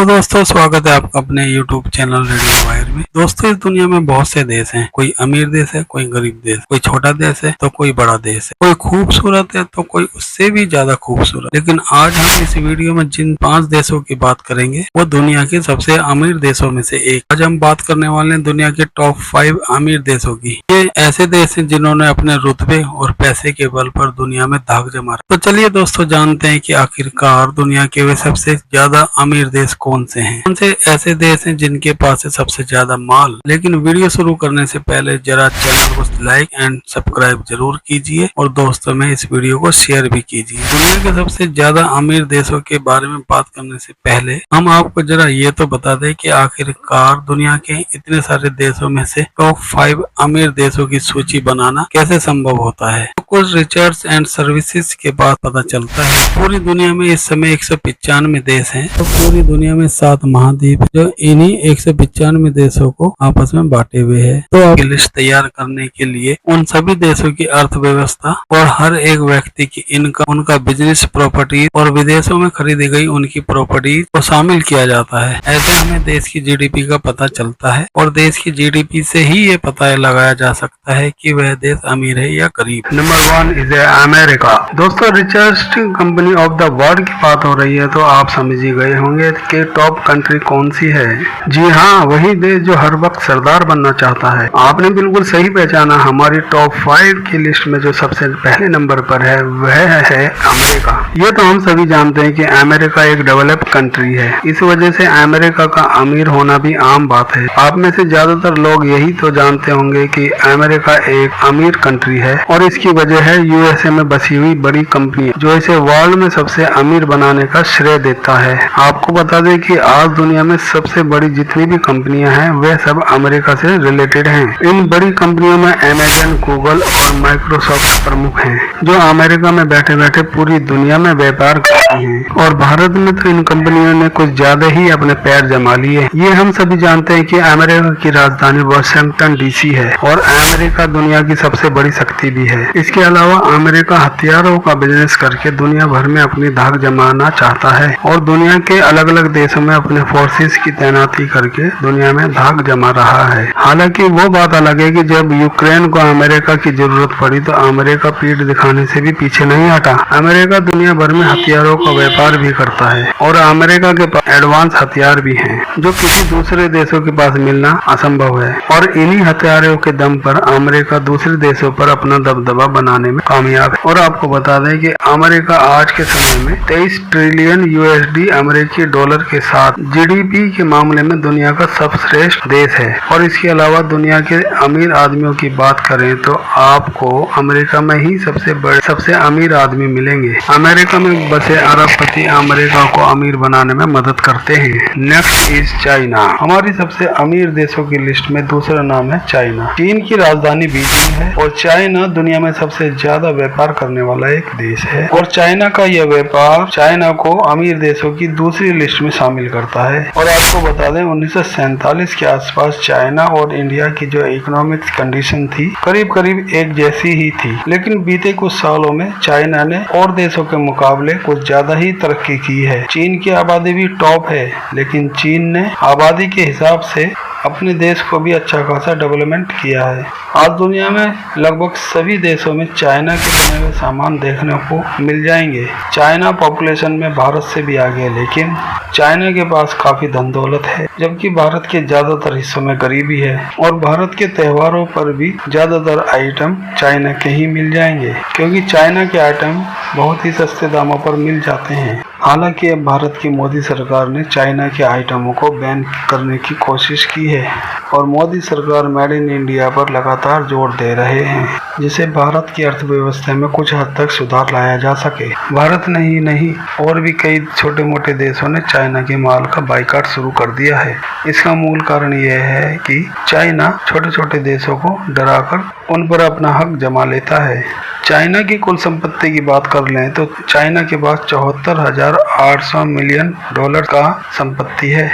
दोस्तों, स्वागत है आपका अपने YouTube चैनल रेडियो वायर में। दोस्तों, इस दुनिया में बहुत से देश हैं। कोई अमीर देश है, कोई गरीब देश, कोई छोटा देश है तो कोई बड़ा देश है, कोई खूबसूरत है तो कोई उससे भी ज्यादा खूबसूरत। लेकिन आज हम इस वीडियो में जिन 5 देशों की बात करेंगे वो दुनिया के सबसे अमीर देशों में से एक। आज हम बात करने वाले हैं दुनिया के टॉप 5 अमीर देशों की। ये ऐसे देश हैं जिन्होंने अपने रुतबे और पैसे के बल पर दुनिया में धाक जमा रखा। तो चलिए दोस्तों, जानते हैं कि आखिरकार दुनिया के वे सबसे ज्यादा अमीर देश कौन से हैं, कौन से ऐसे देश हैं जिनके पास है सबसे ज्यादा माल। लेकिन वीडियो शुरू करने से पहले जरा चैनल को लाइक एंड सब्सक्राइब जरूर कीजिए और दोस्तों में इस वीडियो को शेयर भी कीजिए। दुनिया के सबसे ज्यादा अमीर देशों के बारे में बात करने से पहले हम आपको जरा ये तो बता दें कि आखिरकार दुनिया के इतने सारे देशों में से टॉप 5 अमीर देशों की सूची बनाना कैसे संभव होता है। तो कुछ रिसर्च एंड सर्विसेज के बाद पता चलता है पूरी दुनिया में इस समय 195 देश हैं। तो पूरी दुनिया में 7 महाद्वीप जो इन्हीं 195 देशों को आपस में बांटे हुए हैं। तो आपकी लिस्ट तैयार करने के लिए उन सभी देशों की अर्थव्यवस्था और हर एक व्यक्ति की इनकम, उनका बिजनेस प्रॉपर्टी और विदेशों में खरीदी गई उनकी प्रॉपर्टी को शामिल किया जाता है। ऐसे हमें देश की जीडीपी का पता चलता है और देश की जीडीपी से ही ये पता लगाया जा सकता है कि वह देश अमीर है या गरीब। Number 1 is America. दोस्तों, richest company of the world की बात हो रही है तो आप समझ ही गए होंगे कि टॉप कंट्री कौन सी है। जी हाँ, वही देश जो हर वक्त सरदार बनना चाहता है। आपने बिल्कुल सही पहचाना। हमारी टॉप 5 की लिस्ट में जो सबसे पहले नंबर पर है वह है अमेरिका। ये तो हम सभी जानते हैं कि अमेरिका एक डेवलप्ड कंट्री है। इस वजह से अमेरिका का अमीर होना भी आम बात है। आप में से ज्यादातर लोग यही तो जानते होंगे कि अमेरिका एक अमीर कंट्री है और इसकी वजह है यूएसए में बसी हुई बड़ी कंपनी जो इसे वर्ल्ड में सबसे अमीर बनाने का श्रेय देता है। आपको बता दें कि आज दुनिया में सबसे बड़ी जितनी भी कंपनियां हैं वे सब अमेरिका से रिलेटेड हैं। इन बड़ी कंपनियों में अमेजन, गूगल और माइक्रोसॉफ्ट प्रमुख हैं जो अमेरिका में बैठे बैठे पूरी दुनिया में व्यापार करती हैं। और भारत में तो इन कंपनियों ने कुछ ज्यादा ही अपने पैर जमा लिए। ये हम सभी जानते हैं कि अमेरिका की राजधानी वाशिंगटन डीसी है और अमेरिका दुनिया की सबसे बड़ी शक्ति भी है। इसके अलावा अमेरिका हथियारों का बिजनेस करके दुनिया भर में अपनी धाक जमाना चाहता है और दुनिया के अलग अलग देशों में अपने फोर्सेस की तैनाती करके दुनिया में धाक जमा रहा है। हालांकि वो बात अलग है कि जब यूक्रेन को अमेरिका की जरूरत पड़ी तो अमेरिका पीठ दिखाने से भी पीछे नहीं हटा। अमेरिका दुनिया भर में हथियारों का व्यापार भी करता है और अमेरिका के पास एडवांस हथियार भी हैं जो किसी दूसरे देशों के पास मिलना असंभव है। और इन्हीं हथियारों के दम पर अमेरिका दूसरे देशों पर अपना दबदबा बनाने में कामयाब है। और आपको बता दें कि अमेरिका आज के समय में 23 ट्रिलियन यूएसडी अमेरिकी डॉलर के साथ जीडीपी के मामले में दुनिया का सर्वश्रेष्ठ देश है। और इसके अलावा दुनिया के अमीर आदमियों की बात करें तो आपको अमेरिका में ही सबसे अमीर आदमी मिलेंगे। अमेरिका में बसे अरबपति अमेरिका को अमीर बनाने में मदद करते हैं। Next is China. हमारी सबसे अमीर देशों की लिस्ट में दूसरा नाम है चाइना। चीन की राजधानी बीजिंग है और चाइना दुनिया में सबसे ज्यादा व्यापार करने वाला एक देश है। और चाइना का यह व्यापार चाइना को अमीर देशों की दूसरी लिस्ट में शामिल करता है। और आपको बता दें 1947 के आसपास चाइना और इंडिया की जो इकोनॉमिक कंडीशन थी करीब करीब एक जैसी ही थी। लेकिन बीते कुछ सालों में चाइना ने और देशों के मुकाबले कुछ ज्यादा ही तरक्की की है। चीन की आबादी भी टॉप है लेकिन चीन ने आबादी के हिसाब से अपने देश को भी अच्छा खासा डेवलपमेंट किया है। आज दुनिया में लगभग सभी देशों में चाइना के बने हुए सामान देखने को मिल जाएंगे। चाइना पॉपुलेशन में भारत से भी आगे है लेकिन चाइना के पास काफी धन दौलत है जबकि भारत के ज्यादातर हिस्सों में गरीबी है। और भारत के त्योहारों पर भी ज्यादातर आइटम चाइना के ही मिल जाएंगे क्योंकि चाइना के आइटम बहुत ही सस्ते दामों पर मिल जाते हैं। हालांकि अब भारत की मोदी सरकार ने चाइना के आइटमों को बैन करने की कोशिश की है और मोदी सरकार मेड इन इंडिया पर लगातार जोर दे रहे हैं जिससे भारत की अर्थव्यवस्था में कुछ हद तक सुधार लाया जा सके। भारत नहीं और भी कई छोटे मोटे देशों ने चाइना के माल का बाइकाट शुरू कर दिया है। इसका मूल कारण यह है कि चाइना छोटे छोटे देशों को डराकर उन पर अपना हक जमा लेता है। चाइना की कुल संपत्ति की बात कर लें तो चाइना के पास 74,800 मिलियन डॉलर का संपत्ति है।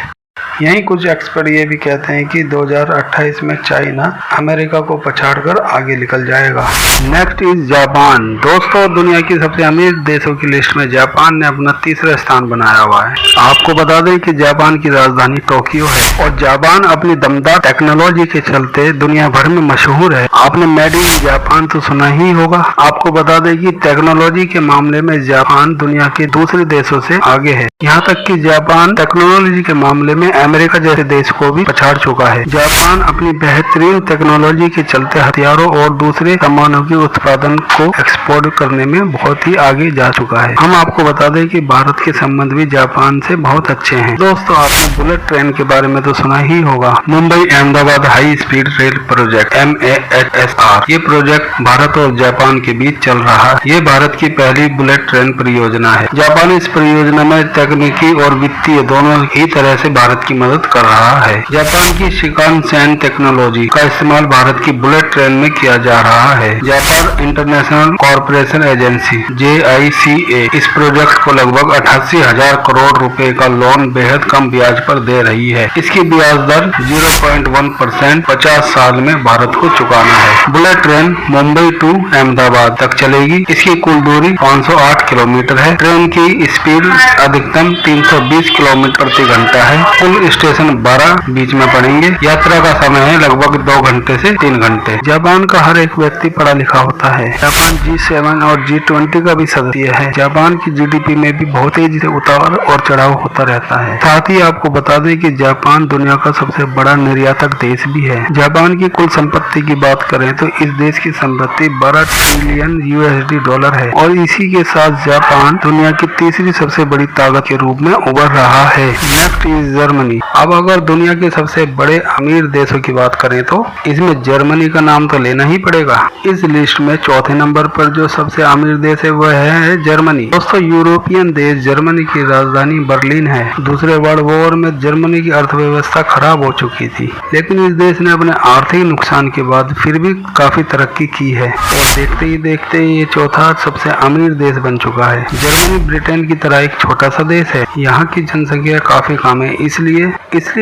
यहीं कुछ एक्सपर्ट ये भी कहते हैं कि 2028 में चाइना अमेरिका को पछाड़कर आगे निकल जाएगा। Next is Japan. दोस्तों दुनिया की सबसे अमीर देशों की लिस्ट में जापान ने अपना तीसरा स्थान बनाया हुआ है। आपको बता दें कि जापान की राजधानी टोक्यो है और जापान अपनी दमदार टेक्नोलॉजी के चलते दुनिया भर में मशहूर है। आपने मेड इन जापान तो सुना ही होगा। आपको बता दें कि टेक्नोलॉजी के मामले में जापान दुनिया के दूसरे देशों से आगे है। यहाँ तक कि जापान टेक्नोलॉजी के मामले में अमेरिका जैसे देश को भी पछाड़ चुका है। जापान अपनी बेहतरीन टेक्नोलॉजी के चलते हथियारों और दूसरे सामानों के उत्पादन को एक्सपोर्ट करने में बहुत ही आगे जा चुका है। हम आपको बता दें कि भारत के संबंध भी जापान से बहुत अच्छे हैं। दोस्तों आपने बुलेट ट्रेन के बारे में तो सुना ही होगा। Mumbai Ahmedabad high speed rail project MAHSR। ये प्रोजेक्ट भारत और जापान के बीच चल रहा है। ये भारत की पहली बुलेट ट्रेन परियोजना है। जापान इस परियोजना में तकनीकी और वित्तीय दोनों ही तरह से भारत की मदद कर रहा है। जापान की शिकानसेन टेक्नोलॉजी का इस्तेमाल भारत की बुलेट ट्रेन में किया जा रहा है। Japan international corporation agency JICA इस प्रोजेक्ट को लगभग 88,000 करोड़ रुपए का लोन बेहद कम ब्याज पर दे रही है। इसकी ब्याज दर 0.1% 50 साल में भारत को चुकाना है। Bullet train Mumbai to Ahmedabad तक चलेगी। इसकी कुल दूरी 508 किलोमीटर है। ट्रेन की स्पीड अधिकतम 320 किलोमीटर प्रति घंटा है। कुल स्टेशन 12 बीच में पड़ेंगे। यात्रा का समय है लगभग 2 घंटे से 3 घंटे। जापान का हर एक व्यक्ति पढ़ा लिखा होता है। जापान G7 और G20 का भी सदस्य है। जापान की GDP में भी बहुत तेजी से उतार और चढ़ाव होता रहता है। साथ ही आपको बता दें कि जापान दुनिया का सबसे बड़ा निर्यातक देश भी है। जापान की कुल संपत्ति की बात करें तो इस देश की संपत्ति 12 ट्रिलियन USD है और इसी के साथ जापान दुनिया की तीसरी सबसे बड़ी ताकत के रूप में उभर रहा है। Next is Germany. अब अगर दुनिया के सबसे बड़े अमीर देशों की बात करें तो इसमें जर्मनी का नाम तो लेना ही पड़ेगा। इस लिस्ट में चौथे नंबर पर जो सबसे अमीर देश है वह है जर्मनी। दोस्तों यूरोपियन देश जर्मनी की राजधानी बर्लिन है। दूसरे वर्ल्ड वॉर में जर्मनी की अर्थव्यवस्था खराब हो चुकी थी, लेकिन इस देश ने अपने आर्थिक नुकसान के बाद फिर भी काफी तरक्की की है और देखते ही देखते ये चौथा सबसे अमीर देश बन चुका है। जर्मनी ब्रिटेन की तरह एक छोटा सा देश है। यहाँ की जनसंख्या काफी कम है, इसलिए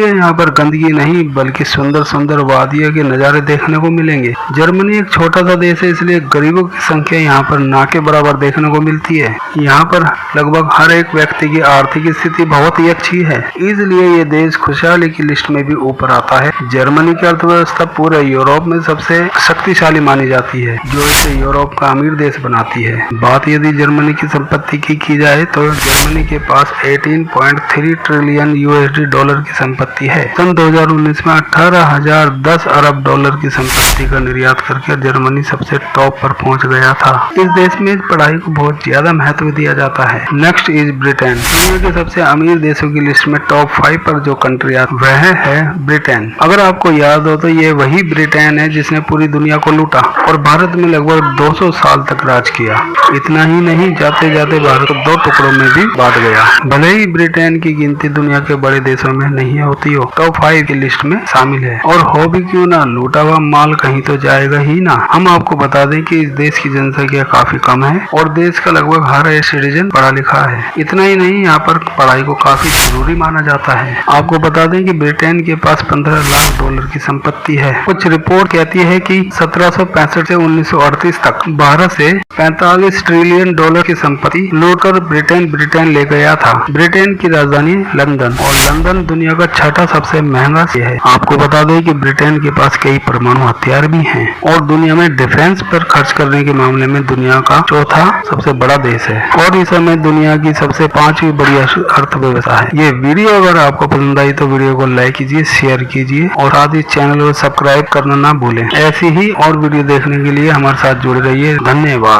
यहाँ पर गंदगी नहीं बल्कि सुंदर सुंदर वादियों के नज़ारे देखने को मिलेंगे। जर्मनी एक छोटा सा देश है, इसलिए गरीबों की संख्या यहाँ पर ना के बराबर देखने को मिलती है। यहाँ पर लगभग हर एक व्यक्ति की आर्थिक स्थिति बहुत ही अच्छी है, इसलिए ये देश खुशहाली की लिस्ट में भी ऊपर आता है। जर्मनी की अर्थव्यवस्था पूरे यूरोप में सबसे शक्तिशाली मानी जाती है, जो इसे यूरोप का अमीर देश बनाती है। बात यदि जर्मनी की संपत्ति की जाए तो जर्मनी के पास 18.3 ट्रिलियन USD की संपत्ति है। सन 2019 में 18,010 अरब डॉलर की संपत्ति का निर्यात करके जर्मनी सबसे टॉप पर पहुंच गया था। इस देश में पढ़ाई को बहुत ज्यादा महत्व दिया जाता है। Next is Britain. दुनिया के सबसे अमीर देशों की लिस्ट में टॉप 5 पर जो कंट्री आती वह है ब्रिटेन। अगर आपको याद हो तो ये वही ब्रिटेन है जिसने पूरी दुनिया को लूटा और भारत में लगभग 200 साल तक राज किया। इतना ही नहीं, जाते जाते भारत को 2 टुकड़ों में भी बांट गया। भले ही ब्रिटेन की गिनती दुनिया के बड़े देशों में नहीं होती हो, टॉप 5 की लिस्ट में शामिल है। और हो भी क्यों ना, लूटा हुआ माल कहीं तो जाएगा ही ना। हम आपको बता दें कि इस देश की जनसंख्या काफी कम है और देश का लगभग हर एक सिटीजन पढ़ा लिखा है। इतना ही नहीं, यहाँ पर पढ़ाई को काफी जरूरी माना जाता है। आपको बता दें कि ब्रिटेन के पास 15 लाख डॉलर की संपत्ति है। कुछ रिपोर्ट कहती है कि 1765 से 1938 तक 12 से 45 ट्रिलियन डॉलर की संपत्ति लूटकर ब्रिटेन ले गया था। ब्रिटेन की राजधानी लंदन और लंदन दुनिया का छठा सबसे महंगा शहर है। आपको बता दें कि ब्रिटेन के पास कई परमाणु हथियार भी हैं और दुनिया में डिफेंस पर खर्च करने के मामले में दुनिया का चौथा सबसे बड़ा देश है और इस समय दुनिया की सबसे 5वीं बड़ी अर्थव्यवस्था है। ये वीडियो अगर आपको पसंद आई तो वीडियो को लाइक कीजिए, शेयर कीजिए और साथ ही चैनल को सब्सक्राइब करना ना भूलें। ऐसी ही और वीडियो देखने के लिए हमारे साथ जुड़े रहिए। धन्यवाद।